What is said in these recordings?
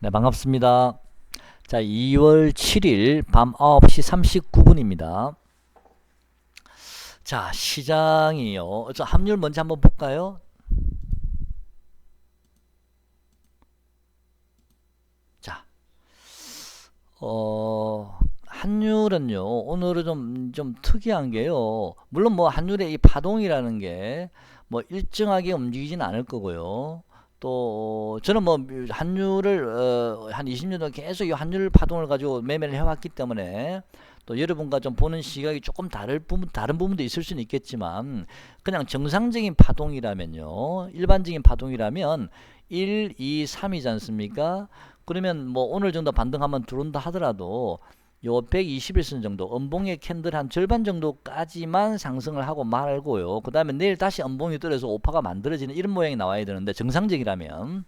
네, 반갑습니다. 자, 2월 7일 밤 9시 39분입니다. 자, 시장이요. 환율 먼저 한번 볼까요? 자, 환율은요, 오늘은 좀 특이한 게요. 물론 뭐 환율의 이 파동이라는 게 뭐 일정하게 움직이진 않을 거고요. 또 저는 뭐 환율을 한 20년 동안 계속 이 환율 파동을 가지고 매매를 해왔기 때문에 또 여러분과 좀 보는 시각이 조금 다른 부분도 있을 수는 있겠지만 그냥 정상적인 파동이라면요, 일반적인 파동이라면 1, 2, 3이지 않습니까? 그러면 뭐 오늘 정도 반등하면 들어온다 하더라도 요 121선 정도 음봉의 캔들 한 절반 정도까지만 상승을 하고 말고요. 그 다음에 내일 다시 음봉이 떨어져서 오파가 만들어지는 이런 모양이 나와야 되는데, 정상적이라면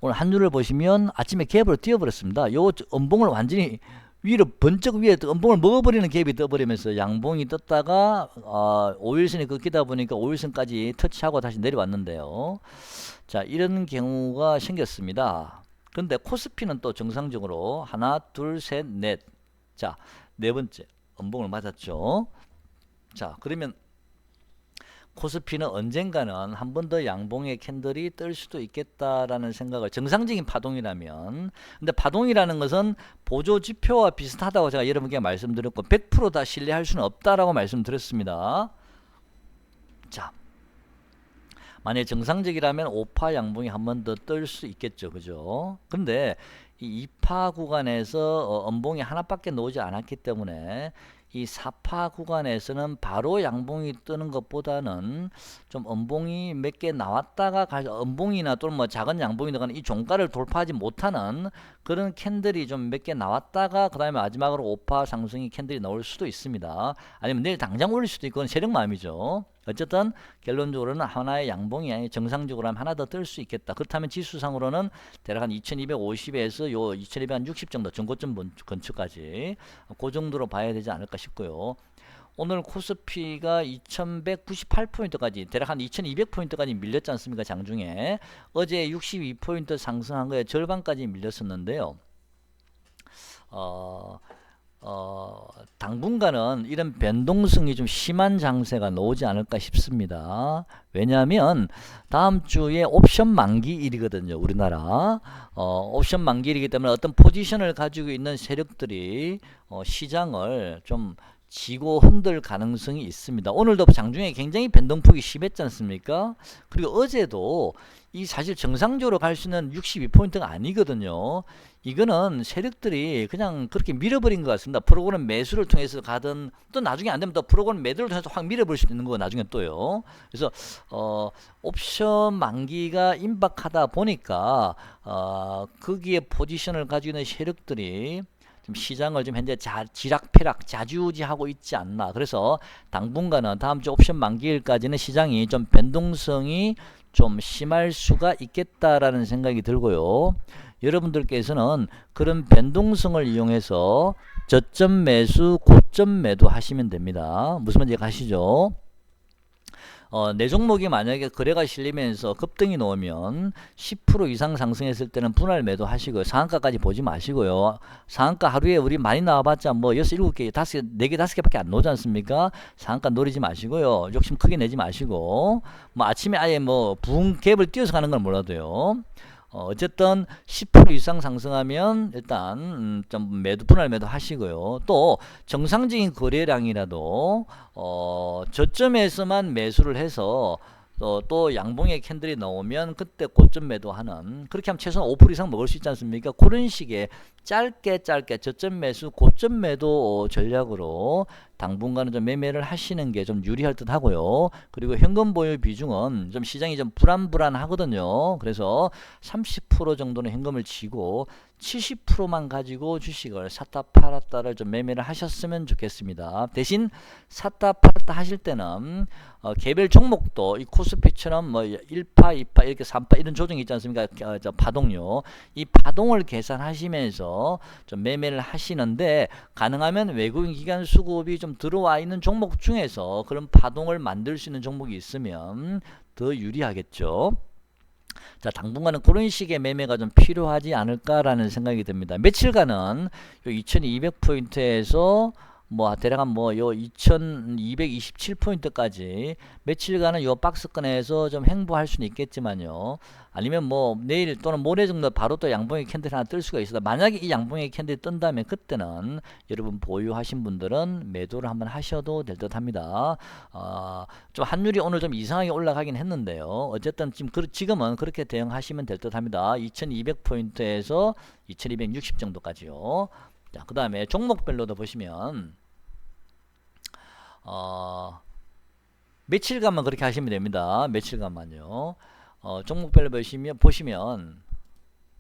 오늘 환율을 보시면 아침에 갭으로 뛰어버렸습니다. 요 음봉을 완전히 위로 번쩍 위에 음봉을 먹어버리는 갭이 떠버리면서 양봉이 떴다가 5일선이 꺾이다 보니까 5일선까지 터치하고 다시 내려왔는데요. 자, 이런 경우가 생겼습니다. 근데 코스피는 또 정상적으로 하나, 둘, 셋, 넷. 자, 네 번째 음봉을 맞았죠. 자, 그러면 코스피는 언젠가는 한 번 더 양봉의 캔들이 뜰 수도 있겠다라는 생각을, 정상적인 파동이라면. 근데 파동이라는 것은 보조 지표와 비슷하다고 제가 여러분께 말씀드렸고 100%다 신뢰할 수는 없다라고 말씀드렸습니다. 자, 만약 정상적이라면 5파 양봉이 한 번 더 뜰 수 있겠죠. 그죠? 근데 이 2파 구간에서 음봉이 하나밖에 나오지 않았기 때문에 이 4파 구간에서는 바로 양봉이 뜨는 것보다는 좀 음봉이 몇 개 나왔다가 음봉이나 또는 뭐 작은 양봉이 들어가는 이 종가를 돌파하지 못하는 그런 캔들이 좀 몇 개 나왔다가 그 다음에 마지막으로 5파 상승이 캔들이 나올 수도 있습니다. 아니면 내일 당장 올릴 수도 있고, 세력 마음이죠. 어쨌든 결론적으로는 하나의 양봉이 정상적으로 하면 하나 더 뜰 수 있겠다. 그렇다면 지수상으로는 대략 한 2250에서 요 2260 정도 전고점 근처까지 그 정도로 봐야 되지 않을까 싶고요. 오늘 코스피가 2198포인트까지 대략 한 2200포인트까지 밀렸지 않습니까? 장중에 어제 62포인트 상승한 거에 절반까지 밀렸었는데요. 어, 당분간은 이런 변동성이 좀 심한 장세가 나오지 않을까 싶습니다. 왜냐하면 다음 주에 옵션 만기일이거든요. 우리나라 옵션 만기일이기 때문에 어떤 포지션을 가지고 있는 세력들이 시장을 좀 지고 흔들 가능성이 있습니다. 오늘도 장중에 굉장히 변동폭이 심했지 않습니까? 그리고 어제도 이 사실 정상적으로 갈 수 있는 62포인트가 아니거든요. 이거는 세력들이 그냥 그렇게 밀어버린 것 같습니다. 프로그램 매수를 통해서 가든 또 나중에 안 되면 또 프로그램 매도를 통해서 확 밀어버릴 수도 있는 거 나중에 또요. 그래서 옵션 만기가 임박하다 보니까 거기에 포지션을 가지고 있는 세력들이 좀 시장을 좀 현재 지락펴락 좌지우지하고 있지 않나. 그래서 당분간은 다음 주 옵션 만기일까지는 시장이 좀 변동성이 좀 심할 수가 있겠다라는 생각이 들고요. 여러분들께서는 그런 변동성을 이용해서 저점 매수, 고점 매도 하시면 됩니다. 무슨 말인지 가시죠? 내 종목이 만약에 거래가 실리면서 급등이 나오면 10% 이상 상승했을 때는 분할 매도 하시고요. 상한가까지 보지 마시고요. 상한가 하루에 우리 많이 나와봤자 뭐 6, 7개, 4개, 5개밖에 안 나오지 않습니까? 상한가 노리지 마시고요. 욕심 크게 내지 마시고, 뭐 아침에 아예 뭐 붕 갭을 띄어서 가는 건 몰라도요. 어쨌든 10% 이상 상승하면 일단 좀 분할 매도 하시고요. 또 정상적인 거래량이라도 저점에서만 매수를 해서 또 양봉의 캔들이 나오면 그때 고점 매도하는, 그렇게 하면 최소한 5% 이상 먹을 수 있지 않습니까? 그런 식의 짧게 저점 매수 고점 매도 전략으로 당분간은 좀 매매를 하시는 게 좀 유리할 듯 하고요. 그리고 현금 보유 비중은 좀 시장이 좀 불안하거든요. 그래서 30% 정도는 현금을 쥐고 70%만 가지고 주식을 샀다 팔았다를 좀 매매를 하셨으면 좋겠습니다. 대신 샀다 팔았다 하실 때는 개별 종목도 이 코스피처럼 뭐 1파, 2파, 이렇게 3파 이런 조정이 있지 않습니까? 저 파동요. 이 파동을 계산하시면서 좀 매매를 하시는데, 가능하면 외국인 기관 수급이 좀 들어와 있는 종목 중에서 그런 파동을 만들 수 있는 종목이 있으면 더 유리하겠죠. 자, 당분간은 그런 식의 매매가 좀 필요하지 않을까라는 생각이 듭니다. 며칠간은 요 2200포인트에서 뭐 대략 한뭐요 2227포인트까지 며칠간은 요 박스권에서 좀 행보할 수는 있겠지만요. 아니면 뭐 내일 또는 모레 정도 바로 또 양봉의 캔들 하나 뜰 수가 있어요. 만약에 이 양봉의 캔들이 뜬다면 그때는 여러분 보유하신 분들은 매도를 한번 하셔도 될 듯 합니다. 좀 환율이 오늘 좀 이상하게 올라가긴 했는데요. 어쨌든 지금은 그렇게 대응하시면 될 듯 합니다. 2200포인트에서 2260 정도까지요. 자, 그 다음에 종목별로도 보시면 며칠간만 그렇게 하시면 됩니다. 며칠간만요. 종목별로 보시면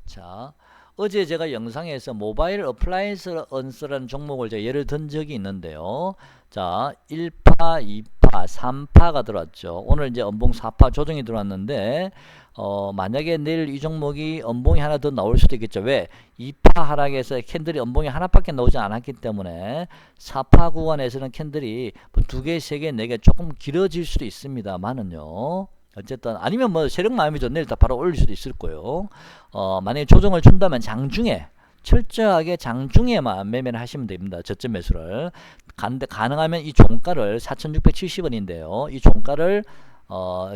자, 어제 제가 영상에서 모바일 어플라이언스라는 종목을 제가 예를 든 적이 있는데요. 자, 1파, 2파, 3파가 들어왔죠. 오늘 이제 연봉 4파 조정이 들어왔는데 만약에 내일 이 종목이 연봉이 하나 더 나올 수도 있겠죠. 왜? 2파 하락에서 캔들이 연봉이 하나밖에 나오지 않았기 때문에 4파 구간에서는 캔들이 뭐 2개, 3개, 4개 조금 길어질 수도 있습니다만은요. 어쨌든 아니면 뭐 세력 마음이 좋네 일단 바로 올릴 수도 있을 거예요. 만약에 조정을 준다면 장중에 철저하게 장중에만 매매를 하시면 됩니다. 저점 매수를. 가능하면 이 종가를 4670원인데요. 이 종가를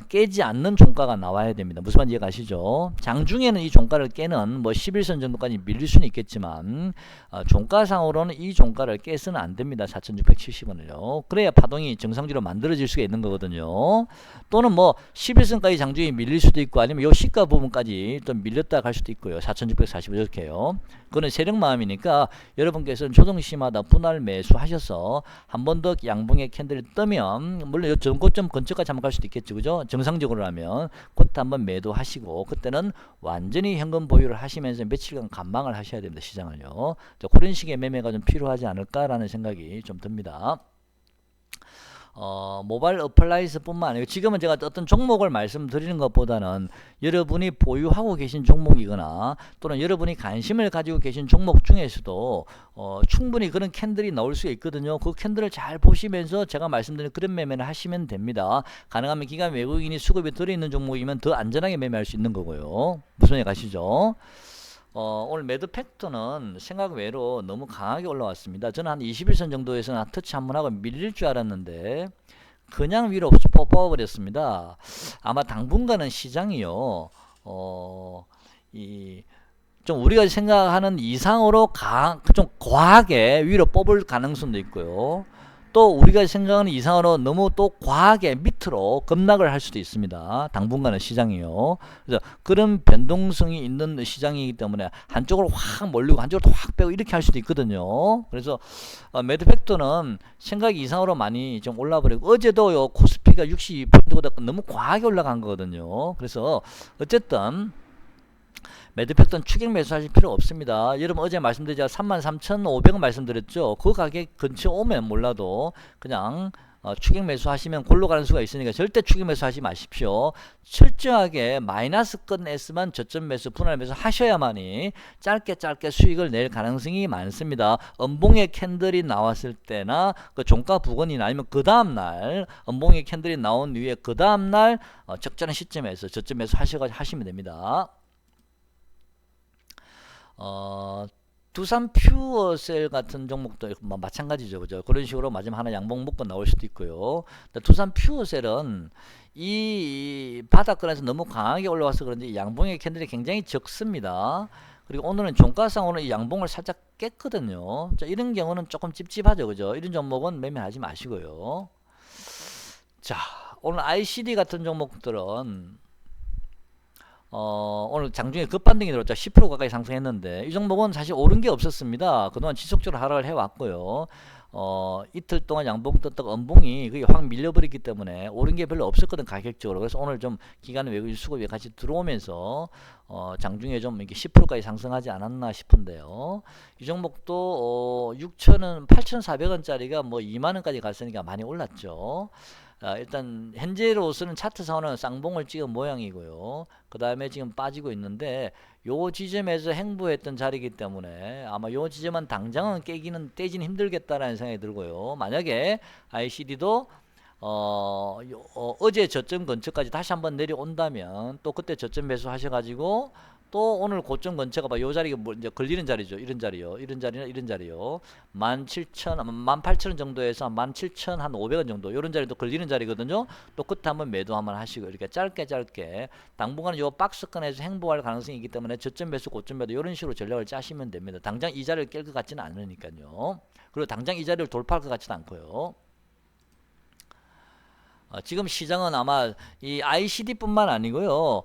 깨지 않는 종가가 나와야 됩니다. 무슨 말인지 이해가시죠? 장중에는 이 종가를 깨는 뭐 11선 정도까지 밀릴 수는 있겠지만 종가상으로는 이 종가를 깨서는 안 됩니다. 4670원을요. 그래야 파동이 정상적으로 만들어질 수가 있는 거거든요. 또는 뭐 11선까지 장중에 밀릴 수도 있고 아니면 요 시가 부분까지 또 밀렸다 갈 수도 있고요. 4640 이렇게요. 그거는 세력 마음이니까 여러분께서는 조정시마다 분할 매수하셔서 한 번 더 양봉의 캔들이 뜨면 물론 요 전고점 근처까지 한번 갈 수도 있겠죠. 그죠? 정상적으로 하면 그때 한번 매도하시고 그때는 완전히 현금 보유를 하시면서 며칠간 관망을 하셔야 됩니다. 시장을요. 그런 식의 매매가 좀 필요하지 않을까라는 생각이 좀 듭니다. 모바일 어플라이언스 뿐만 아니고 지금은 제가 어떤 종목을 말씀드리는 것보다는 여러분이 보유하고 계신 종목이거나 또는 여러분이 관심을 가지고 계신 종목 중에서도 충분히 그런 캔들이 나올 수 있거든요. 그 캔들을 잘 보시면서 제가 말씀드린 그런 매매를 하시면 됩니다. 가능하면 기관 외국인이 수급이 들어있는 종목이면 더 안전하게 매매할 수 있는 거고요. 무슨 얘기 가시죠? 오늘 매도 팩터는 생각 외로 너무 강하게 올라왔습니다. 저는 한 21선 정도에서는 터치 한번 하고 밀릴 줄 알았는데 그냥 위로 뽑아버렸습니다. 아마 당분간은 시장이요. 좀 우리가 생각하는 이상으로 좀 과하게 위로 뽑을 가능성도 있고요. 또 우리가 생각하는 이상으로 너무 또 과하게 밑으로 급락을 할 수도 있습니다. 당분간은 시장이요. 그래서 그런 변동성이 있는 시장이기 때문에 한쪽으로 확 몰리고 한쪽으로 확 빼고 이렇게 할 수도 있거든요. 그래서 매도 팩터는 생각 이상으로 많이 좀 올라버리고 어제도 요 코스피가 62%보다 너무 과하게 올라간 거거든요. 그래서 어쨌든 매도 팩터는 추격 매수하실 필요 없습니다. 여러분 어제 말씀드리자 33,500원 말씀드렸죠. 그 가격 근처 오면 몰라도 그냥 추격 매수하시면 골로 가는 수가 있으니까 절대 추격 매수하지 마십시오. 철저하게 마이너스권에서만 저점 매수, 분할 매수 하셔야만이 짧게 수익을 낼 가능성이 많습니다. 음봉의 캔들이 나왔을 때나 그 종가 부근이나 아니면 그 다음날 음봉의 캔들이 나온 이후에 그 다음날 적절한 시점에서 저점 매수 하시면 됩니다. 두산 퓨어셀 같은 종목도 마찬가지죠. 그죠? 그런 식으로 마지막 하나 양봉 묶고 나올 수도 있고요. 두산 퓨어셀은 이 바닥권에서 너무 강하게 올라와서 그런지 양봉의 캔들이 굉장히 적습니다. 그리고 오늘은 종가상으로는 이 양봉을 살짝 깼거든요. 자, 이런 경우는 조금 찝찝하죠. 그죠? 이런 종목은 매매하지 마시고요. 자, 오늘 ICD 같은 종목들은 오늘 장중에 급반등이 들었죠. 10% 가까이 상승했는데 이 종목은 사실 오른 게 없었습니다. 그동안 지속적으로 하락을 해왔고요. 이틀 동안 양봉 떴다가 음봉이 그게 확 밀려버렸기 때문에 오른 게 별로 없었거든 가격적으로. 그래서 오늘 좀 기관 외국인 수급이 같이 들어오면서 장중에 좀 이렇게 10%까지 상승하지 않았나 싶은데요. 이 종목도 6천원, 8,400원짜리가 뭐 2만원까지 갔으니까 많이 올랐죠. 일단 현재로서는 차트상으로는 쌍봉을 찍은 모양이고요. 그 다음에 지금 빠지고 있는데 요 지점에서 행보했던 자리이기 때문에 아마 요 지점은 당장은 떼지는 힘들겠다라는 생각이 들고요. 만약에 ICD도 어제 저점 근처까지 다시 한번 내려온다면 또 그때 저점 매수 하셔가지고 또 오늘 고점 근처가 봐, 요 자리가 뭐 이제 걸리는 자리죠. 이런 자리요. 이런 자리나 이런 자리요. 17,000, 18,000원 정도에서 17,500원 정도. 요런 자리도 걸리는 자리거든요. 또 그때 한번 매도 한번 하시고 이렇게 짧게 당분간 요 박스권에서 행보할 가능성이 있기 때문에 저점 매수, 고점 매도 요런 식으로 전략을 짜시면 됩니다. 당장 이 자리를 깰 것 같지는 않으니까요. 그리고 당장 이 자리를 돌파할 것 같지는 않고요. 지금 시장은 아마 이 ICD뿐만 아니고요.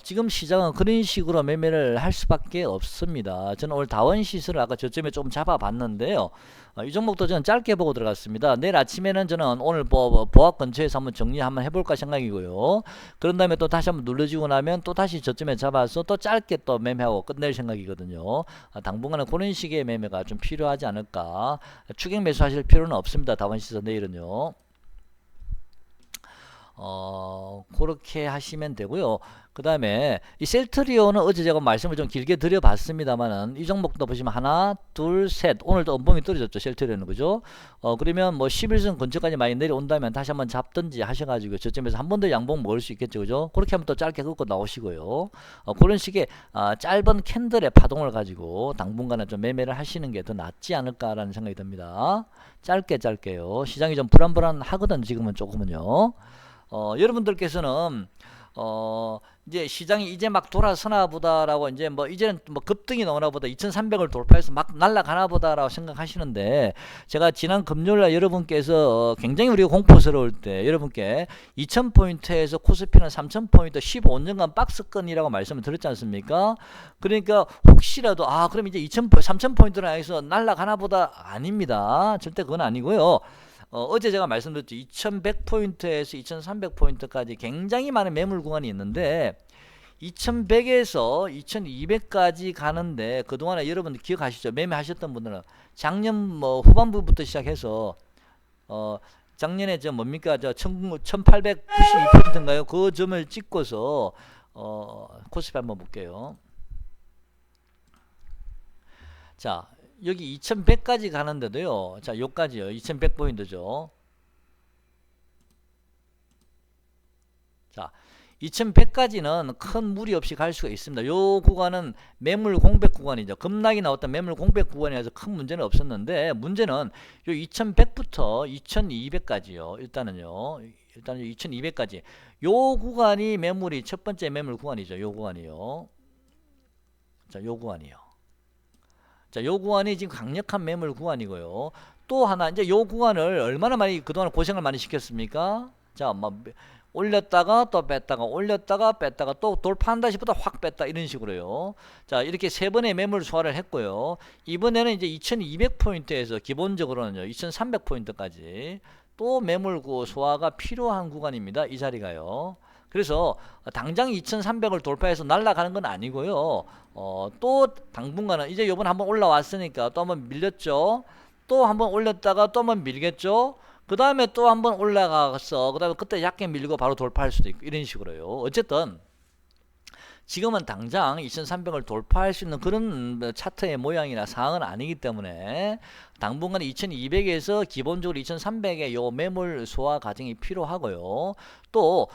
지금 시장은 그런 식으로 매매를 할 수밖에 없습니다. 저는 오늘 다원시스를 아까 저점에 좀 잡아봤는데요. 이 종목도 저는 짧게 보고 들어갔습니다. 내일 아침에는 저는 오늘 보합 근처에서 한번 정리 한번 해볼까 생각이고요. 그런 다음에 또 다시 한번 눌러주고 나면 또 다시 저점에 잡아서 또 짧게 또 매매하고 끝낼 생각이거든요. 당분간은 그런 식의 매매가 좀 필요하지 않을까. 추격 매수 하실 필요는 없습니다. 다원시스 내일은요. 그렇게 하시면 되고요. 그 다음에 이 셀트리온은 어제 제가 말씀을 좀 길게 드려봤습니다만은 이 종목도 보시면 하나, 둘, 셋. 오늘도 음봉이 떨어졌죠. 셀트리온은 그죠? 그러면 뭐 11선 근처까지 많이 내려온다면 다시 한번 잡든지 하셔가지고 저점에서 한 번 더 양봉 먹을 수 있겠죠. 그죠? 그렇게 하면 또 짧게 긋고 나오시고요. 그런 식의 짧은 캔들의 파동을 가지고 당분간은 좀 매매를 하시는 게 더 낫지 않을까라는 생각이 듭니다. 짧게요. 시장이 좀 불안하거든 지금은 조금은요. 여러분들께서는 이제 시장이 이제 막 돌아서나 보다라고 이제 뭐 이제는 뭐 급등이 나오나 보다 2300을 돌파해서 막 날아가나 보다라고 생각하시는데 제가 지난 금요일날 여러분께서 굉장히 우리가 공포스러울 때 여러분께 2000포인트에서 코스피는 3000포인트 15년간 박스권이라고 말씀을 드렸지 않습니까? 그러니까 혹시라도 그럼 이제 3000포인트를 향해서 날아가나 보다 아닙니다. 절대 그건 아니고요. 어제 제가 말씀드렸죠. 2100포인트에서 2300포인트까지 굉장히 많은 매물 구간이 있는데 2100에서 2200까지 가는데 그동안에 여러분 기억하시죠? 매매하셨던 분들은 작년 뭐 후반부부터 시작해서 작년에 저 뭡니까? 저 1892포인트인가요? 그 점을 찍고서 코스피 한번 볼게요. 자, 여기 2100까지 가는데도요. 자, 요까지요. 2100포인트죠. 자, 2100까지는 큰 무리 없이 갈 수가 있습니다. 요 구간은 매물 공백 구간이죠. 급락이 나왔던 매물 공백 구간이라서 큰 문제는 없었는데 문제는 요 2100부터 2200까지요. 일단은요. 2200까지. 요 구간이 매물이 첫 번째 매물 구간이죠. 요 구간이요. 자, 요 구간이요. 자, 요 구간이 지금 강력한 매물 구간이고요. 또 하나 이제 요 구간을 얼마나 많이 그동안 고생을 많이 시켰습니까? 자, 막 올렸다가 또 뺐다가 올렸다가 뺐다가 또 돌파한다 싶다 확 뺐다 이런 식으로요. 자, 이렇게 세 번의 매물 소화를 했고요. 이번에는 이제 2200포인트에서 기본적으로는요. 2300포인트까지 또 매물 소화가 필요한 구간입니다. 이 자리가요. 그래서 당장 2300을 돌파해서 날아가는 건 아니고요. 또 당분간은 이제 요번 한번 올라왔으니까 또 한번 밀렸죠. 또 한번 올렸다가 또 한번 밀겠죠. 그 다음에 또 한번 올라가서 그 다음에 그때 약게 밀고 바로 돌파할 수도 있고 이런 식으로요. 어쨌든 지금은 당장 2300을 돌파할 수 있는 그런 차트의 모양이나 상황은 아니기 때문에 당분간 2200에서 기본적으로 2300의 요 매물 소화 과정이 필요하고요. 또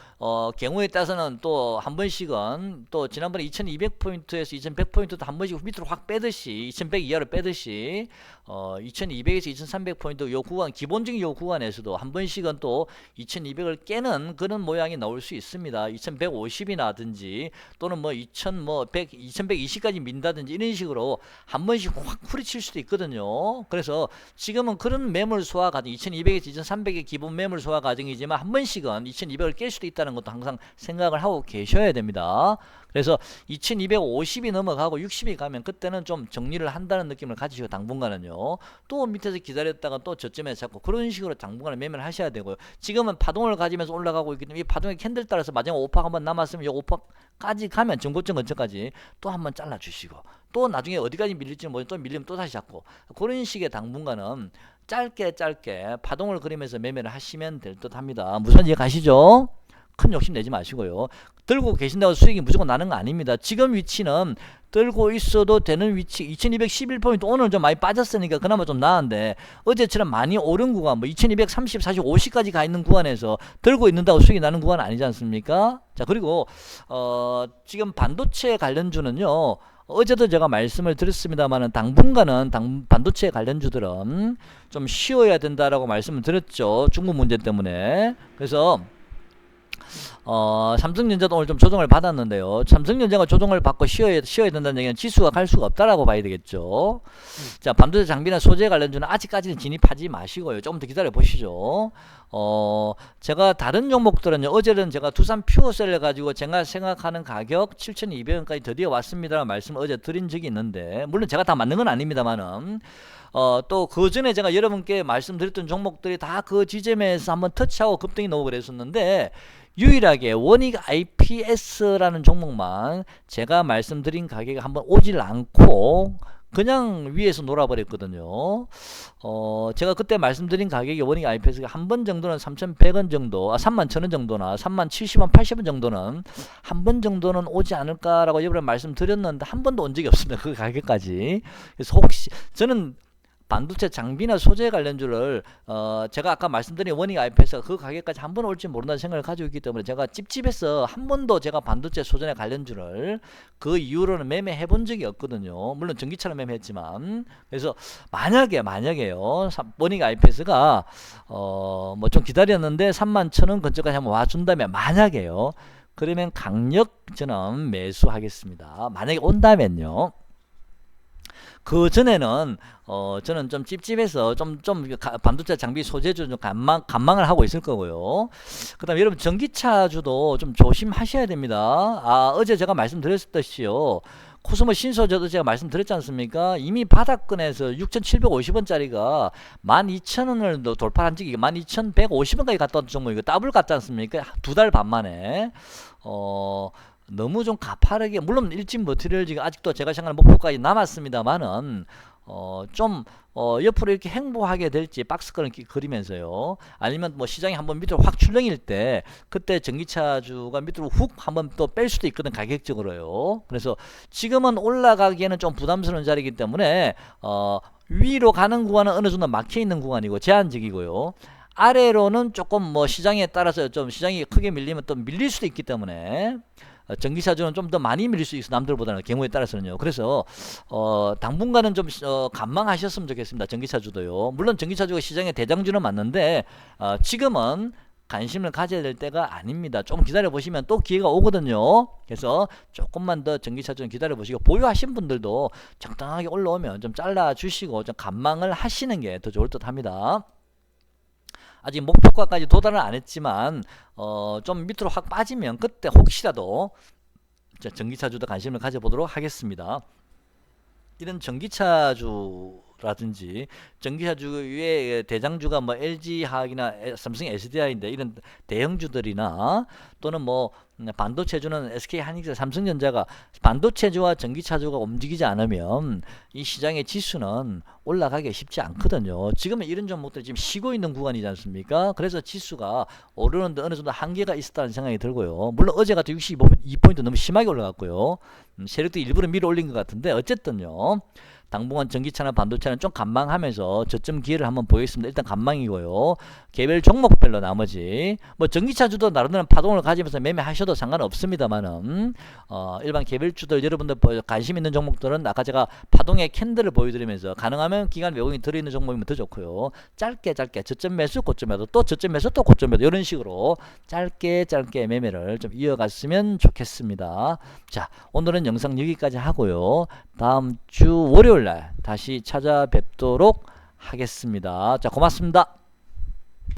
경우에 따라서는 또 한 번씩은 또 지난번에 2200포인트에서 2100포인트도 한 번씩 밑으로 확 빼듯이 2100 이하로 빼듯이 2200에서 2300포인트 요 구간 기본적인 요 구간에서도 한 번씩은 또 2200을 깨는 그런 모양이 나올 수 있습니다. 2150이 나든지 또는 뭐 2120까지 민다든지 이런 식으로 한 번씩 확 후리칠 수도 있거든요. 그래서 지금은 그런 매물 소화 과정 2200에서 2300의 기본 매물 소화 과정이지만 한 번씩은 2200을 깰 수도 있다는 것도 항상 생각을 하고 계셔야 됩니다. 그래서 2250이 넘어가고 60이 가면 그때는 좀 정리를 한다는 느낌을 가지시고 당분간은요. 또 밑에서 기다렸다가 또 저점에 잡고 그런 식으로 당분간에 매매를 하셔야 되고요. 지금은 파동을 가지면서 올라가고 있기 때문에 이 파동의 캔들 따라서 마지막 오팍 한번 남았으면 이 오팍까지 가면 정고점 근처까지 또 한번 잘라주시고 또 나중에 어디까지 밀릴지 모르겠 또 밀리면 또 다시 잡고 그런 식의 당분간은 짧게 파동을 그리면서 매매를 하시면 될 듯 합니다. 무슨 이해 가시죠? 큰 욕심 내지 마시고요. 들고 계신다고 수익이 무조건 나는 거 아닙니다. 지금 위치는 들고 있어도 되는 위치 2211포인트 오늘 좀 많이 빠졌으니까 그나마 좀 나은데 어제처럼 많이 오른 구간 뭐 2230, 40, 50까지 가 있는 구간에서 들고 있는다고 수익이 나는 구간 아니지 않습니까? 자, 그리고 지금 반도체 관련주는요. 어제도 제가 말씀을 드렸습니다만은 당분간은 반도체 관련주들은 좀 쉬어야 된다라고 말씀을 드렸죠. 중국 문제 때문에. 그래서 삼성전자도 오늘 좀 조정을 받았는데요. 삼성전자가 조정을 받고 쉬어야 된다는 얘기는 지수가 갈 수가 없다라고 봐야 되겠죠. 자, 반도체 장비나 소재 관련주는 아직까지는 진입하지 마시고요. 조금 더 기다려 보시죠. 제가 다른 종목들은요, 어제는 제가 두산 퓨어셀을 가지고 제가 생각하는 가격 7,200원까지 드디어 왔습니다라는 말씀을 어제 드린 적이 있는데, 물론 제가 다 맞는 건 아닙니다만은, 또 그 전에 제가 여러분께 말씀드렸던 종목들이 다 그 지점에서 한번 터치하고 급등이 나오고 그랬었는데, 유일하게 원익 IPS라는 종목만 제가 말씀드린 가격에 한번 오질 않고 그냥 위에서 놀아버렸거든요. 제가 그때 말씀드린 가격이 원익 IPS가 한 번 정도는 3,100원 정도, 31,000원 정도나 30,070원, 80원 정도는 한 번 정도는 오지 않을까라고 여러분 말씀드렸는데 한 번도 온 적이 없습니다. 그 가격까지. 그래서 혹시 저는 반도체 장비나 소재 관련주를 제가 아까 말씀드린 원익 IPS가 그 가격까지 한 번 올지 모른다는 생각을 가지고 있기 때문에 제가 찝찝해서 한 번도 제가 반도체 소재 관련주를 그 이후로는 매매해 본 적이 없거든요. 물론 전기차는 매매했지만. 그래서 만약에요 원익 IPS가 뭐 좀 기다렸는데 31,000원 근처까지 한번 와준다면, 만약에요, 그러면 강력 저는 매수하겠습니다. 만약에 온다면요. 그 전에는 저는 좀 찝찝해서 좀 반도체 장비 소재주 좀 관망을 하고 있을 거고요. 그다음에 여러분 전기차주도 좀 조심하셔야 됩니다. 어제 제가 말씀드렸듯이요. 코스모 신소재도 제가 말씀드렸지 않습니까? 이미 바닥권에서 6,750원짜리가 12,000원을 돌파한 적이 12,150원까지 갔다 왔던 종목, 이거 더블 갔지 않습니까? 2달 반 만에. 너무 좀 가파르게, 물론 일진머티리얼즈가 아직도 제가 생각하는 목표까지 남았습니다만은 옆으로 이렇게 행보하게 될지 박스권을 그리면서요, 아니면 뭐 시장이 한번 밑으로 확 출렁일 때 그때 전기차주가 밑으로 훅 한번 또 뺄 수도 있거든, 가격적으로요. 그래서 지금은 올라가기에는 좀 부담스러운 자리이기 때문에 위로 가는 구간은 어느 정도 막혀 있는 구간이고 제한적이고요. 아래로는 조금 뭐 시장에 따라서 좀 시장이 크게 밀리면 또 밀릴 수도 있기 때문에 전기차주는 좀 더 많이 밀릴 수 있어, 남들보다는, 경우에 따라서는요. 그래서 당분간은 좀 관망하셨으면 좋겠습니다. 전기차주도요. 물론 전기차주가 시장의 대장주는 맞는데 지금은 관심을 가져야 될 때가 아닙니다. 좀 기다려 보시면 또 기회가 오거든요. 그래서 조금만 더 전기차주는 기다려 보시고, 보유하신 분들도 적당하게 올라오면 좀 잘라 주시고 좀 관망을 하시는 게 더 좋을 듯 합니다. 아직 목표가까지 도달은 안 했지만 좀 밑으로 확 빠지면 그때 혹시라도 전기차주도 관심을 가져보도록 하겠습니다. 이런 전기차주라든지 전기차주의 대장주가 뭐 LG화학이나 삼성 SDI인데, 이런 대형주들이나 또는 뭐 반도체주는 SK하이닉스, 삼성전자가 반도체주와 전기차주가 움직이지 않으면 이 시장의 지수는 올라가기 쉽지 않거든요. 지금은 이런 종목들이 지금 쉬고 있는 구간이지 않습니까? 그래서 지수가 오르는데 어느 정도 한계가 있었다는 생각이 들고요. 물론 어제 같은 62포인트 너무 심하게 올라갔고요. 세력도 일부러 밀어 올린 것 같은데, 어쨌든요, 당분간 전기차나 반도체는 좀 관망하면서 저점 기회를 한번 보겠습니다. 일단 관망이고요. 개별 종목별로 나머지 뭐 전기차주도 나름대로 파동을 가지면서 매매하셔도 상관없습니다만은 일반 개별주들 여러분들 관심 있는 종목들은 아까 제가 파동의 캔들을 보여드리면서 가능하면 기간 외국인 들어있는 종목이면 더 좋고요. 짧게 저점 매수, 고점 매도, 또 저점 매수, 또 고점 매도, 이런 식으로 짧게 매매를 좀 이어갔으면 좋겠습니다. 자, 오늘은 영상 여기까지 하고요. 다음 주 월요일날 다시 찾아뵙도록 하겠습니다. 자, 고맙습니다.